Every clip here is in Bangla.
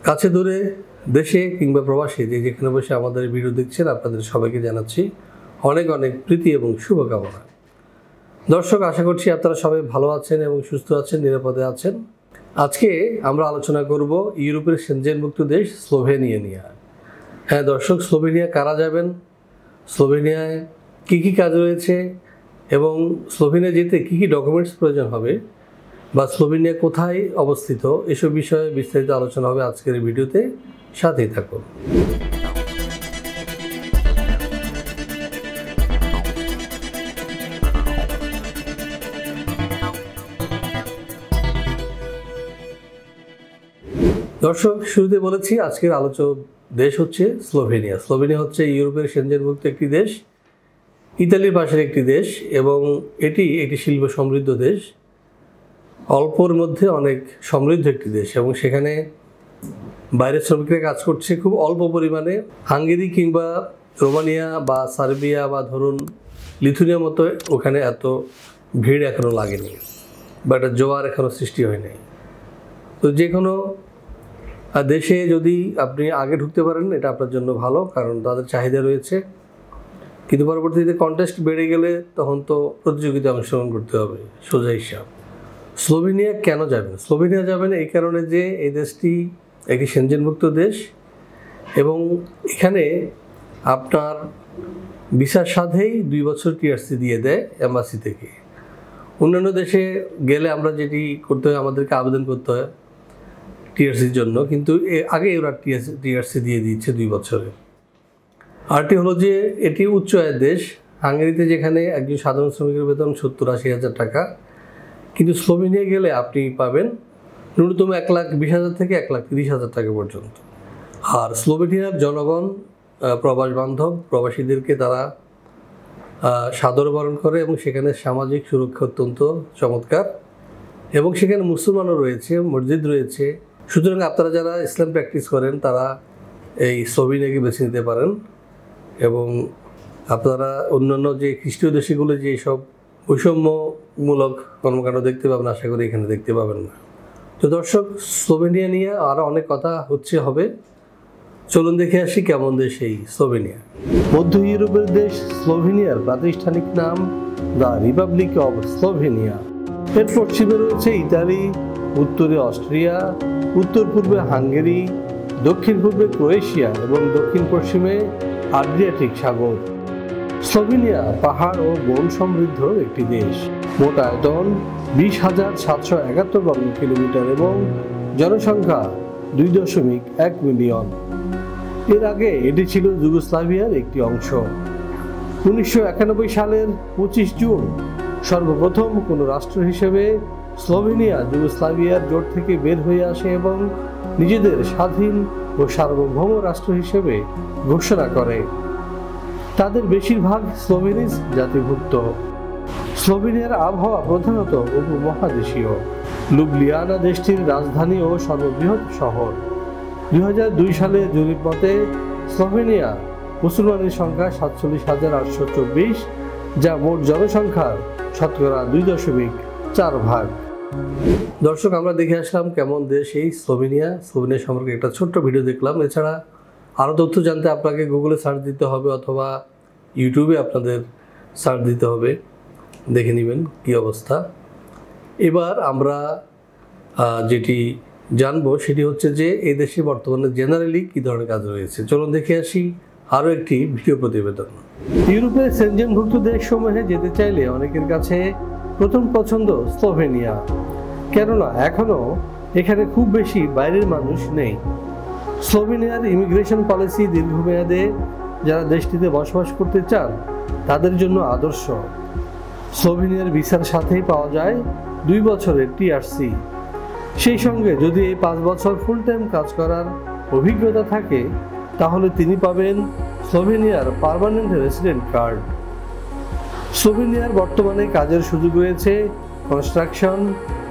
কাছে দূরে দেশে কিংবা প্রবাসী যেখানে বসে আমাদের ভিডিও দেখছেন আপনাদের সবাইকে জানাচ্ছি অনেক অনেক প্রীতি এবং শুভকামনা। দর্শক, আশা করছি আপনারা সবাই ভালো আছেন এবং সুস্থ আছেন, নিরাপদে আছেন। আজকে আমরা আলোচনা করব ইউরোপের সেনজেনভুক্ত দেশ স্লোভেনিয়া নিয়ে। হ্যাঁ দর্শক, স্লোভেনিয়া কারা যাবেন, স্লোভেনিয়ায় কী কী কাজ রয়েছে এবং স্লোভেনিয়া যেতে কী কী ডকুমেন্টস প্রয়োজন হবে বা স্লোভেনিয়া কোথায় অবস্থিত, এসব বিষয়ে বিস্তারিত আলোচনা হবে আজকের এই ভিডিওতে। সাথেই থাকুন। দর্শক, শুরুতে বলেছি আজকের আলোচক দেশ হচ্ছে স্লোভেনিয়া। স্লোভেনিয়া হচ্ছে ইউরোপের সেনজেনভুক্ত একটি দেশ, ইতালির পাশের একটি দেশ এবং এটি একটি শিল্প সমৃদ্ধ দেশ, অল্পর মধ্যে অনেক সমৃদ্ধ একটি দেশ এবং সেখানে বাইরের শ্রমিকরা কাজ করছে খুব অল্প পরিমাণে। হাঙ্গেরি কিংবা রোমানিয়া বা সার্বিয়া বা ধরুন লিথুনিয়ার মতো ওখানে এত ভিড় এখনও লাগেনি বা একটা জোয়ার এখনও সৃষ্টি হয়নি। তো যে কোনো দেশে যদি আপনি আগে ঢুকতে পারেন এটা আপনার জন্য ভালো, কারণ তাদের চাহিদা রয়েছে। কিন্তু পরবর্তীতে কন্টেস্ট বেড়ে গেলে তখন তো প্রতিযোগিতায় অংশগ্রহণ করতে হবে, সোজা হিসাব। স্লোভেনিয়া কেন যাবেন? স্লোভেনিয়া যাবেন এই কারণে যে এই দেশটি একটি সেনজেনভুক্ত দেশ এবং এখানে আপনার ভিসার সাথেই 2 বছর টিআরসি দিয়ে দেয় এম্বাসি থেকে। অন্যান্য দেশে গেলে আমরা যেটি করতে হয়, আমাদেরকে আবেদন করতে হয় টিআরসির জন্য, কিন্তু আগে ওরা টিআরসি দিয়ে দিচ্ছে 2 বছরে। আরটি হলো যে এটি উচ্চ আয়ের দেশ। হাঙ্গেরিতে যেখানে একজন সাধারণ শ্রমিকের বেতন 70-80 হাজার টাকা, কিন্তু স্লোভেনিয়া গেলে আপনি পাবেন ন্যূনতম 1,20,000 থেকে 1,30,000 টাকা পর্যন্ত। আর স্লোভেনিয়ার জনগণ প্রবাস বান্ধব, প্রবাসীদেরকে তারা সাদর বরণ করে এবং সেখানে সামাজিক সুরক্ষা অত্যন্ত চমৎকার এবং সেখানে মুসলমানও রয়েছে, মসজিদ রয়েছে। সুতরাং আপনারা যারা ইসলাম প্র্যাকটিস করেন তারা এই স্লোভেনিয়াকে বেছে নিতে পারেন এবং আপনারা অন্যান্য যে খ্রিস্টীয় দেশগুলো যে সব বৈষম্যমূলক কর্মকাণ্ড দেখতে পাবেন, আশা করি এখানে দেখতে পাবেন না। তো দর্শক, স্লোভেনিয়া নিয়ে আরও অনেক কথা হবে, চলুন দেখে আসি কেমন দেশ এই স্লোভেনিয়া। মধ্য ইউরোপের দেশ স্লোভেনিয়ার প্রাতিষ্ঠানিক নাম দ্য রিপাবলিক অব স্লোভেনিয়া। এর পশ্চিমে রয়েছে ইতালি, উত্তরে অস্ট্রিয়া, উত্তর পূর্বে হাঙ্গেরি, দক্ষিণ পূর্বে ক্রোয়েশিয়া এবং দক্ষিণ পশ্চিমে আড্রিয়াটিক সাগর। স্লোভেনিয়া পাহাড় ও বন সমৃদ্ধ একটি দেশ। মোট আয়তন 20,771 বর্গ কিলোমিটার এবং জনসংখ্যা 2.1 মিলিয়ন। এর আগে এটি ছিল যুগোস্লাভিয়ার একটি অংশ। 1991 সালের 25 জুন সর্বপ্রথম কোনো রাষ্ট্র হিসেবে স্লোভেনিয়া যুগোস্লাভিয়ার জোট থেকে বের হয়ে আসে এবং নিজেদের স্বাধীন ও সার্বভৌম রাষ্ট্র হিসেবে ঘোষণা করে। তাদের বেশিরভাগ স্লোভেনিজ জাতিভুক্ত। স্লোভেনিয়ার আবহাওয়া প্রধানত উপমহাদেশীয়। লুবলিয়ানা দেশটির রাজধানী ও সর্ববৃহৎ শহর। 2002 সালে জরিপ মতে স্লোভেনিয়া মুসলমানের সংখ্যা 47,824, যা মোট জনসংখ্যার শতকরা 2.4 ভাগ। দর্শক, আমরা দেখে আসলাম কেমন দেশ এই স্লোভেনিয়া। স্লোভেনিয়া সম্পর্কে একটা ছোট্ট ভিডিও দেখলাম। এছাড়া আরও তথ্য জানতে আপনাকে গুগলে সার্চ দিতে হবে অথবা ইউটিউবে আপনাদের সার্চ দিতে হবে, দেখে নেবেন কী অবস্থা। এবার আমরা যেটি জানবো সেটি হচ্ছে যে এই দেশে বর্তমানে জেনারেলি কী ধরনের কাজ রয়েছে। চলুন দেখে আসি আরও একটি ভিডিও প্রতিবেদন। ইউরোপের সেনজেনভুক্ত দেশসমূহে যেতে চাইলে অনেকের কাছে প্রথম পছন্দ স্লোভেনিয়া, কেননা এখনও এখানে খুব বেশি বাইরের মানুষ নেই। স্লোভেনিয়ার ইমিগ্রেশন পলিসি দীর্ঘমেয়াদে যারা দেশটিতে বসবাস করতে চান তাদের জন্য আদর্শ। স্লোভেনিয়ার ভিসার সাথেই পাওয়া যায় 2 বছরের টিআরসি। সেই সঙ্গে যদি এই 5 বছর ফুল টাইম কাজ করার অভিজ্ঞতা থাকে তাহলে তিনি পাবেন স্লোভেনিয়ার পার্মানেন্ট রেসিডেন্ট কার্ড। স্লোভেনিয়ার বর্তমানে কাজের সুযোগ রয়েছে কনস্ট্রাকশন,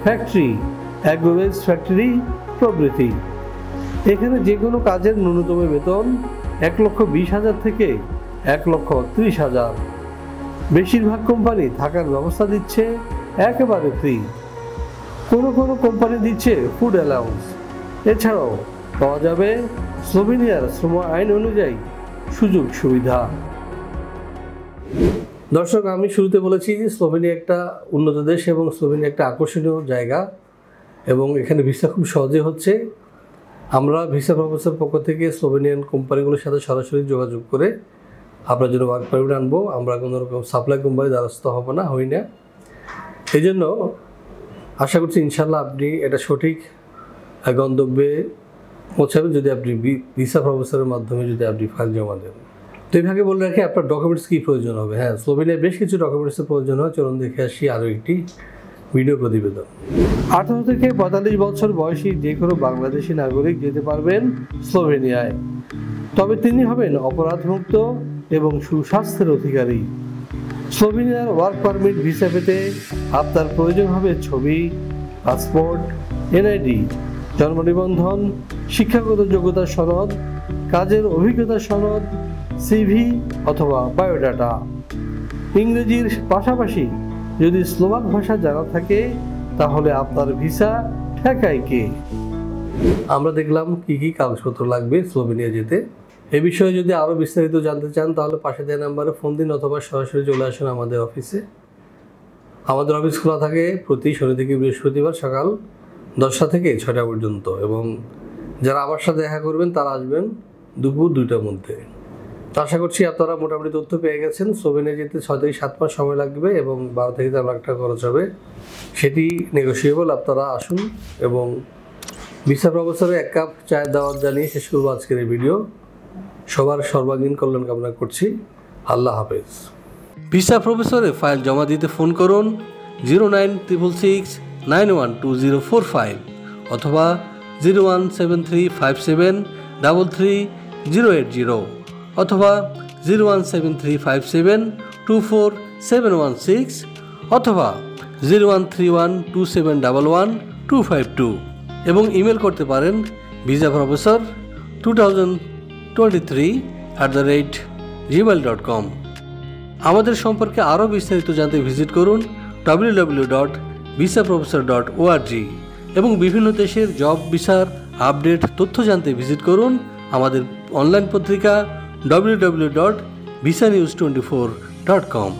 ফ্যাক্টরি, অ্যাগ্রোভেজ ফ্যাক্টরি প্রভৃতি। এখানে যে কোনো কাজের ন্যূনতম বেতন 1,20,000 থেকে 1,30,000। বেশিরভাগ কোম্পানি থাকার ব্যবস্থা দিচ্ছে একেবারে ফ্রি। কোনো কোনো কোম্পানি দিচ্ছে ফুড অ্যালাউন্স। এছাড়াও পাওয়া যাবে স্লোভেনিয়ার শ্রম আইন অনুযায়ী সুযোগ সুবিধা। দর্শক, আমি শুরুতে বলেছি যে স্লোভেনিয়া একটা উন্নত দেশ এবং স্লোভেনিয়া একটা আকর্ষণীয় জায়গা এবং এখানে ভিসা খুব সহজে হচ্ছে। আমরা ভিসা প্রফেসর পক্ষ থেকে স্লোভেনিয়ান কোম্পানিগুলোর সাথে সরাসরি যোগাযোগ করে আপনার জন্য ওয়ার্ক পারমিট আনবো। আমরা কোনো রকম সাপ্লাই কোম্পানির দ্বারস্থ হব না, হই না। এই জন্য আশা করছি ইনশাল্লাহ আপনি এটা সঠিক গন্তব্যে পৌঁছাবেন যদি আপনি ভিসা প্রফেসরের মাধ্যমে যদি আপনি ফাইল জমা দেন। তো এইভাবে বলে রাখি আপনার ডকুমেন্টস কী প্রয়োজন হবে। হ্যাঁ, স্লোভেনিয়ায় বেশ কিছু ডকুমেন্টসের প্রয়োজন হয়। চলুন দেখে আসি আরও একটি ভিডিও প্রতিবেদন। 18 থেকে 45 বছর বয়সী যে কোনো বাংলাদেশি নাগরিক যেতে পারবেন স্লোভেনিয়ায়, তবে তিনি হবেন অপরাধমুক্ত এবং সুস্বাস্থ্যের অধিকারী। স্লোভেনিয়ার ওয়ার্ক পারমিট ভিসা পেতে আপনার প্রয়োজন হবে ছবি, পাসপোর্ট, এনআইডি, জন্ম নিবন্ধন, শিক্ষাগত যোগ্যতার সনদ, কাজের অভিজ্ঞতার সনদ, সিভি অথবা বায়োডাটা। ইংরেজির পাশাপাশি যদি স্লোভাক ভাষা জানা থাকে তাহলে আপনার ভিসা ঠেকায় কে। আমরা দেখলাম কি কি কাগজপত্র লাগবে স্লোভেনিয়া যেতে। এ বিষয়ে যদি আরও বিস্তারিত জানতে চান তাহলে পাশে দেওয়া নাম্বারে ফোন দিন অথবা সরাসরি চলে আসুন আমাদের অফিসে। আমাদের অফিস খোলা থাকে প্রতি শনি থেকে বৃহস্পতিবার সকাল 10টা থেকে 6টা পর্যন্ত এবং যারা আমার সাথে দেখা করবেন তারা আসবেন দুপুর 2টার মধ্যে। তো আশা করছি আপনারা মোটামুটি তথ্য পেয়ে গেছেন। স্লোভেনিয়া যেতে 6 থেকে 7 মাস সময় লাগবে এবং 12 থেকে 13 লাখ টাকা খরচ হবে, সেটি নেগোসিয়েবল। আপনারা আসুন এবং ভিসা প্রফেসরে 1 কাপ চায়ের দাওয়াত জানিয়ে শেষ করবো আজকের এই ভিডিও। সবার সর্বাঙ্গীন কল্যাণ কামনা করছি। আল্লাহ হাফেজ। ভিসা প্রফেসরে ফাইল জমা দিতে ফোন করুন 09666912045 অথবা 01735733080 অথবা 01735724716 অথবা 013127112252 এবং ইমেল করতে পারেন visaprofessor2023@gmail.com। আমাদের সম্পর্কে আরও বিস্তারিত জানতে ভিজিট করুন www.visaprofessor.org এবং বিভিন্ন দেশের জব ভিসার আপডেট তথ্য জানতে ভিজিট করুন আমাদের অনলাইন পত্রিকা www.visanews24.com।